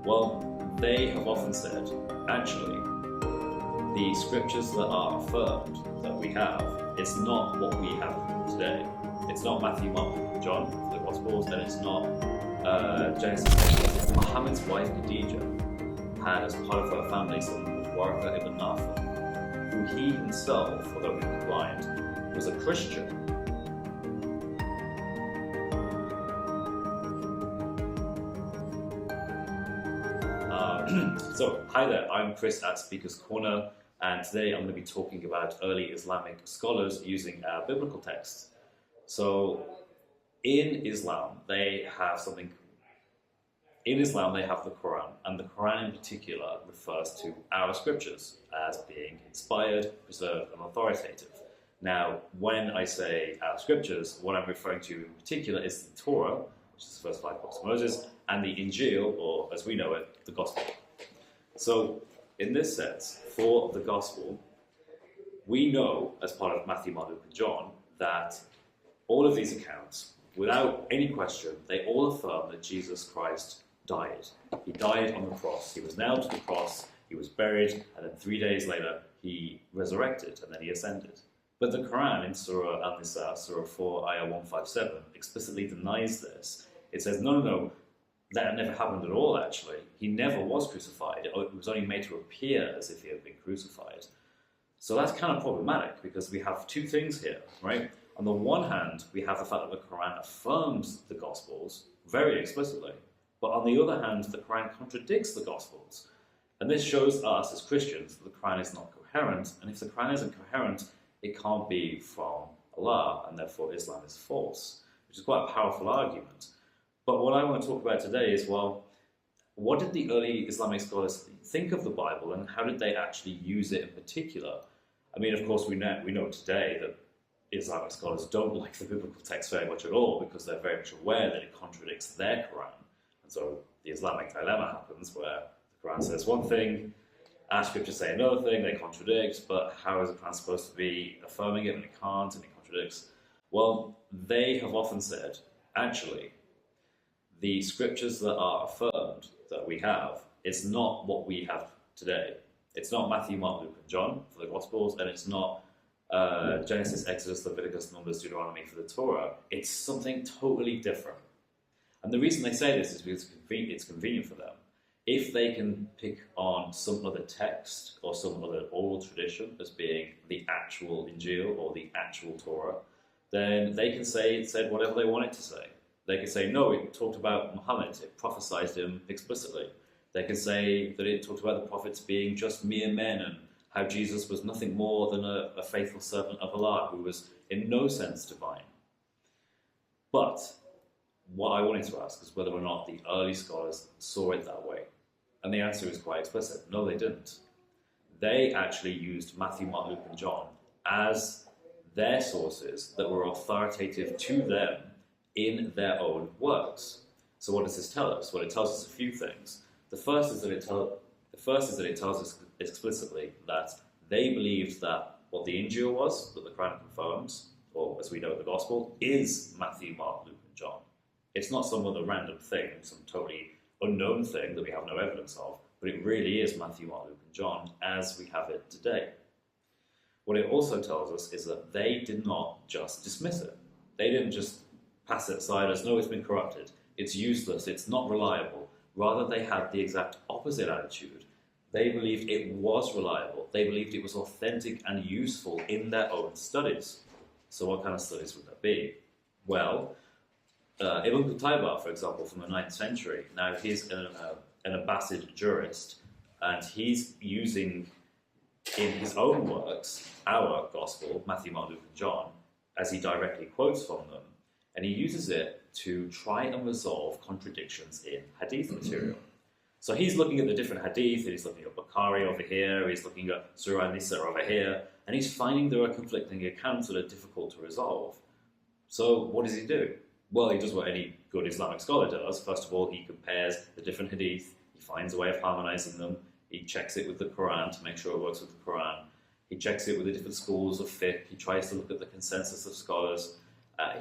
Well, they have often said, actually, the scriptures that are affirmed that we have, it's not what we have today. It's not Matthew, Mark, John, the Gospels, and it's not Genesis. Muhammad's wife Khadija had as part of her family someone called Waraka ibn Nawfal, who he himself, although he was blind, was a Christian. So, hi there, I'm Chris at Speaker's Corner, and today I'm going to be talking about early Islamic scholars using our biblical texts. So, in Islam, they have something. In Islam, they have the Quran, and the Quran in particular refers to our scriptures as being inspired, preserved, and authoritative. Now, when I say our scriptures, what I'm referring to in particular is the Torah, which is the first 5 books of Moses, and the injeel, or as we know it, the Gospel. So, in this sense, for the Gospel, we know, as part of Matthew, Mark, Luke, and John, that all of these accounts, without any question, they all affirm that Jesus Christ died. He died on the cross. He was nailed to the cross, he was buried, and then 3 days later, he resurrected, and then he ascended. But the Quran in Surah Al-Nisa, Surah 4, Ayah 157, explicitly denies this. It says, no, that never happened at all, actually. He never was crucified. It was only made to appear as if he had been crucified. So that's kind of problematic, because we have two things here, right? On the one hand, we have the fact that the Quran affirms the Gospels very explicitly. But on the other hand, the Quran contradicts the Gospels. And this shows us as Christians that the Quran is not coherent. And if the Quran isn't coherent, it can't be from Allah, and therefore Islam is false, which is quite a powerful argument. But what I want to talk about today is, well, what did the early Islamic scholars think of the Bible, and how did they actually use it in particular? I mean, of course, we know today that Islamic scholars don't like the biblical text very much at all, because they're very much aware that it contradicts their Quran. And so the Islamic dilemma happens where the Quran says one thing, our scriptures say another thing, they contradict, but how is the Quran supposed to be affirming it when it can't and it contradicts? Well, they have often said, actually, the scriptures that are affirmed that we have, it's not what we have today. It's not Matthew, Mark, Luke, and John for the Gospels, and it's not Genesis, Exodus, Leviticus, Numbers, Deuteronomy for the Torah. It's something totally different. And the reason they say this is because it's convenient for them. If they can pick on some other text or some other oral tradition as being the actual injeel or the actual Torah, then they can say it said whatever they want it to say. They can say, no, it talked about Muhammad, it prophesied him explicitly. They can say that it talked about the prophets being just mere men, and how Jesus was nothing more than a faithful servant of Allah who was in no sense divine. But what I wanted to ask is whether or not the early scholars saw it that way. And the answer is quite explicit. No, they didn't. They actually used Matthew, Mark, Luke, and John as their sources that were authoritative to them in their own works. So what does this tell us? Well, it tells us a few things. The first is that it tells us explicitly that they believed that what the injeel was, that the Quran confirms, or as we know the Gospel, is Matthew, Mark, Luke, and John. It's not some other random thing, some totally unknown thing that we have no evidence of, but it really is Matthew, Mark, Luke, and John as we have it today. What it also tells us is that they did not just dismiss it. They didn't just pass it aside as, no, it's been corrupted, it's useless, it's not reliable. Rather, they had the exact opposite attitude. They believed it was reliable. They believed it was authentic and useful in their own studies. So what kind of studies would that be? Well, Ibn Qutayba, for example, from the 9th century, now he's an Abbasid jurist, and he's using in his own works our Gospel, Matthew, Mark, Luke, and John, as he directly quotes from them, and he uses it to try and resolve contradictions in hadith material. So he's looking at the different hadith, and he's looking at Bukhari over here, he's looking at Surah An-Nisa over here, and he's finding there are conflicting accounts that are difficult to resolve. So what does he do? Well, he does what any good Islamic scholar does. First of all, he compares the different hadith, he finds a way of harmonizing them, he checks it with the Quran to make sure it works with the Quran, he checks it with the different schools of fiqh, he tries to look at the consensus of scholars,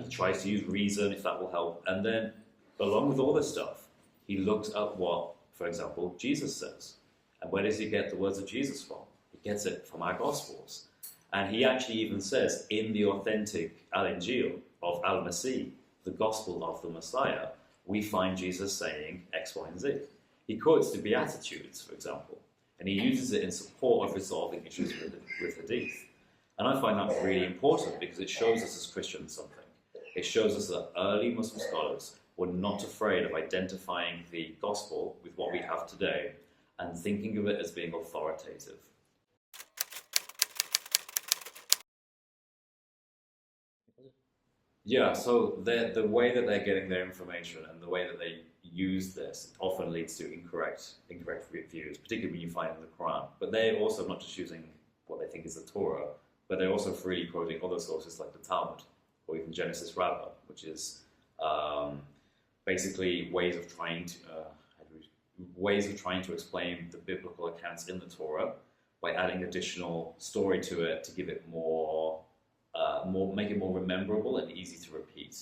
he tries to use reason if that will help, and then along with all this stuff, he looks at what for example, Jesus says. And where does he get the words of Jesus from? He gets it from our Gospels. And he actually even says in the authentic injeel of Al-Masih, the Gospel of the Messiah, we find Jesus saying X, Y, and Z. He quotes the Beatitudes, for example, and he uses it in support of resolving issues with Hadith. And I find that really important because it shows us as Christians something. It shows us that early Muslim scholars were not afraid of identifying the Gospel with what we have today and thinking of it as being authoritative. Yeah, so the way that they're getting their information and the way that they use this often leads to incorrect views, particularly when you find in the Quran. But they're also not just using what they think is the Torah, but they're also freely quoting other sources like the Talmud or even Genesis Rabbah, which is basically ways of trying to explain the biblical accounts in the Torah by adding additional story to it to give it make it more rememberable and easy to repeat.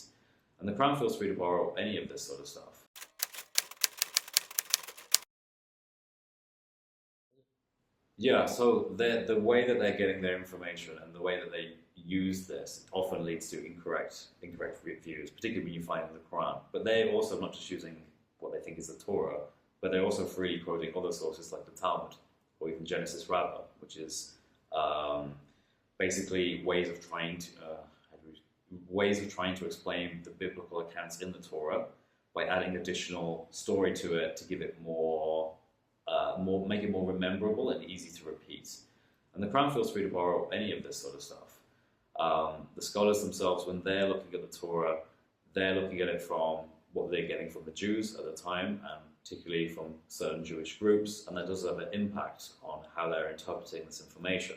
And the Quran feels free to borrow any of this sort of stuff. Yeah, so the way that they're getting their information and the way that they use this often leads to incorrect views, particularly when you find in the Quran. But they're also not just using what they think is the Torah, but they're also freely quoting other sources like the Talmud or even Genesis Rabbah, which is basically ways of trying to explain the biblical accounts in the Torah by adding additional story to it to give it make it more rememberable and easy to repeat. And the Quran feels free to borrow any of this sort of stuff. The scholars themselves, when they're looking at the Torah, they're looking at it from what they're getting from the Jews at the time, and particularly from certain Jewish groups, and that does have an impact on how they're interpreting this information.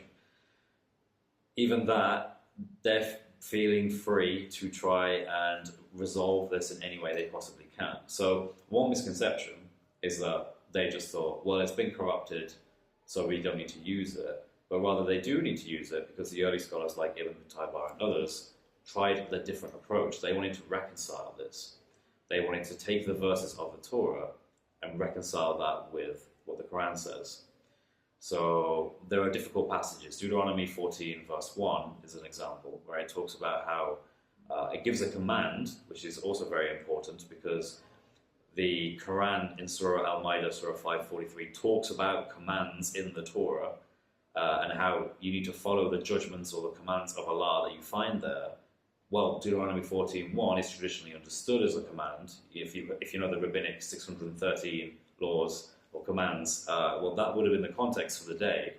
Even that, they're feeling free to try and resolve this in any way they possibly can. So one misconception is that they just thought, well, it's been corrupted, so we don't need to use it. But rather they do need to use it because the early scholars like Ibn Qutayba and others tried the different approach. They wanted to reconcile this. They wanted to take the verses of the Torah and reconcile that with what the Quran says. So there are difficult passages. Deuteronomy 14 verse 1 is an example where it talks about how it gives a command, which is also very important because the Quran in Surah Al-Ma'idah, Surah 543, talks about commands in the Torah and how you need to follow the judgments or the commands of Allah that you find there. Well, Deuteronomy 14:1 is traditionally understood as a command. If you know the rabbinic 613 laws or commands, well, that would have been the context for the day.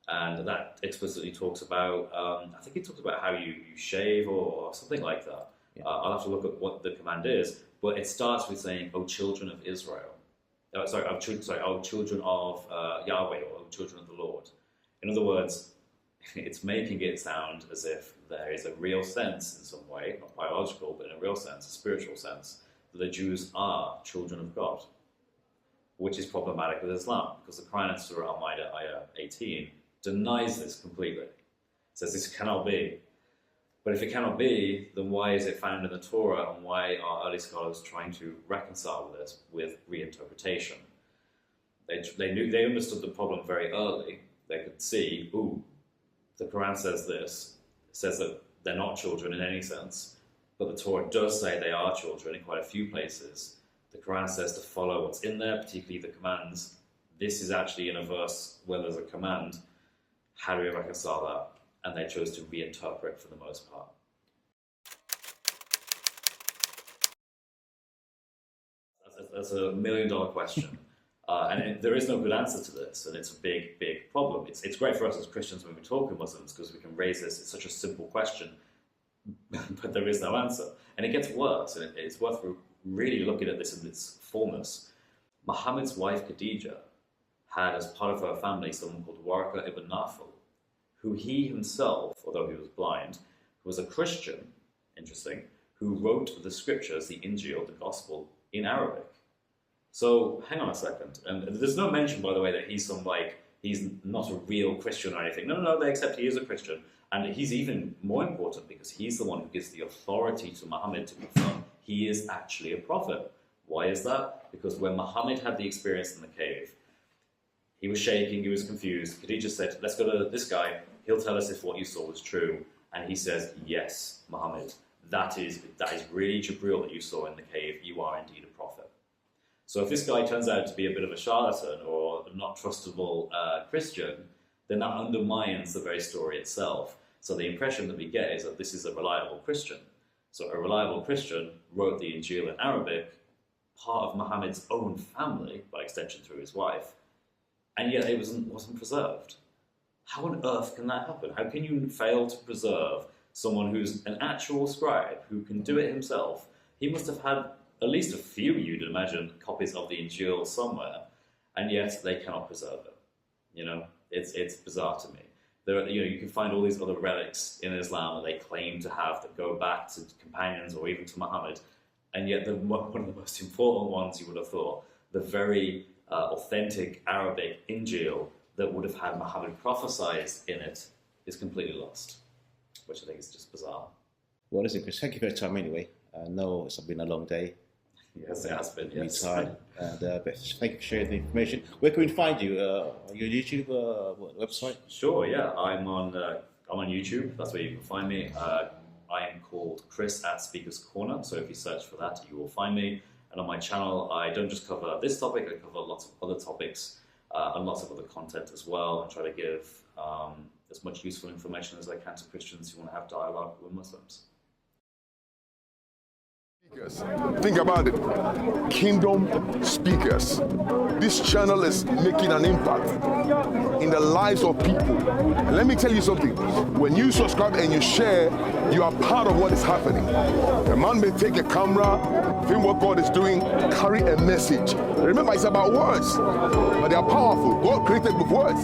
And that explicitly talks about, I think it talks about how you shave or something like that. Yeah. I'll have to look at what the command is, but it starts with saying, "O children of Israel." O children of Yahweh, or O children of the Lord. In other words, it's making it sound as if there is a real sense in some way, not biological, but in a real sense, a spiritual sense, that the Jews are children of God, which is problematic with Islam, because the Quran in Surah Al-Ma'idah, Ayah 18, denies this completely. It says this cannot be. But if it cannot be, then why is it found in the Torah, and why are early scholars trying to reconcile this with reinterpretation? They understood the problem very early. They could see, the Quran says this, it says that they're not children in any sense, but the Torah does say they are children in quite a few places. The Quran says to follow what's in there, particularly the commands. This is actually in a verse where there's a command. How do we reconcile that? And they chose to reinterpret for the most part. That's a million-dollar question. There is no good answer to this, and it's a big, big problem. It's great for us as Christians when we talk to Muslims because we can raise this. It's such a simple question, but there is no answer. And it gets worse, and it's worth really looking at this in its fullness. Muhammad's wife Khadija had as part of her family someone called Warqa ibn Nawfal, who he himself, although he was blind, was a Christian, interesting, who wrote the scriptures, the injeel, the gospel, in Arabic. So, hang on a second. And there's no mention, by the way, that he's not a real Christian or anything. No, they accept he is a Christian. And he's even more important because he's the one who gives the authority to Muhammad to confirm he is actually a prophet. Why is that? Because when Muhammad had the experience in the cave, he was shaking, he was confused. Khadija said, let's go to this guy, he'll tell us if what you saw was true. And he says, yes, Muhammad, that is really Jibril that you saw in the cave, you are indeed a prophet. So if this guy turns out to be a bit of a charlatan or a not trustable Christian, then that undermines the very story itself. So the impression that we get is that this is a reliable Christian. So a reliable Christian wrote the Injeel in Arabic, part of Muhammad's own family, by extension through his wife, and yet it wasn't preserved. How on earth can that happen? How can you fail to preserve someone who's an actual scribe, who can do it himself? He must have had at least a few, you'd imagine, copies of the Injeel somewhere, and yet they cannot preserve it. You know, it's bizarre to me. There, you can find all these other relics in Islam that they claim to have that go back to companions or even to Muhammad, and yet one of the most important ones you would have thought, the very authentic Arabic Injeel that would have had Muhammad prophesied in it, is completely lost, which I think is just bizarre. Well, listen, Chris, thank you for your time anyway. I know it's been a long day. Yes, it has been, yes. Tired, and, but thank you for sharing the information. Where can we find you? On your YouTube website? Sure, yeah. I'm on YouTube. That's where you can find me. I am called Chris at Speaker's Corner, so if you search for that, you will find me. And on my channel, I don't just cover this topic, I cover lots of other topics and lots of other content as well, and try to give as much useful information as I can to Christians who want to have dialogue with Muslims. Think about it. Kingdom Speakers. This channel is making an impact in the lives of people. And let me tell you something. When you subscribe and you share, you are part of what is happening. A man may take a camera, film what God is doing, carry a message. Remember, it's about words, but they are powerful. God created with words.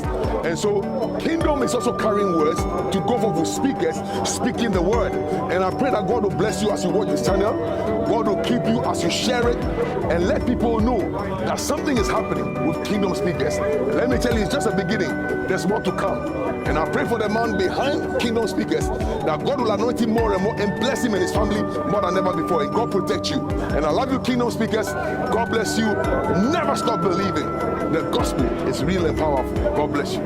And so Kingdom is also carrying words to go forth with speakers, speaking the word. And I pray that God will bless you as you watch this channel. God will keep you as you share it, and let people know that something is happening with Kingdom Speakers. Let me tell you, it's just a beginning. There's more to come. And I pray for the man behind Kingdom Speakers, that God will anoint him more and more and bless him and his family more than ever before. And God protect you. And I love you, Kingdom Speakers. God bless you. Never stop believing. The gospel is real and powerful. God bless you.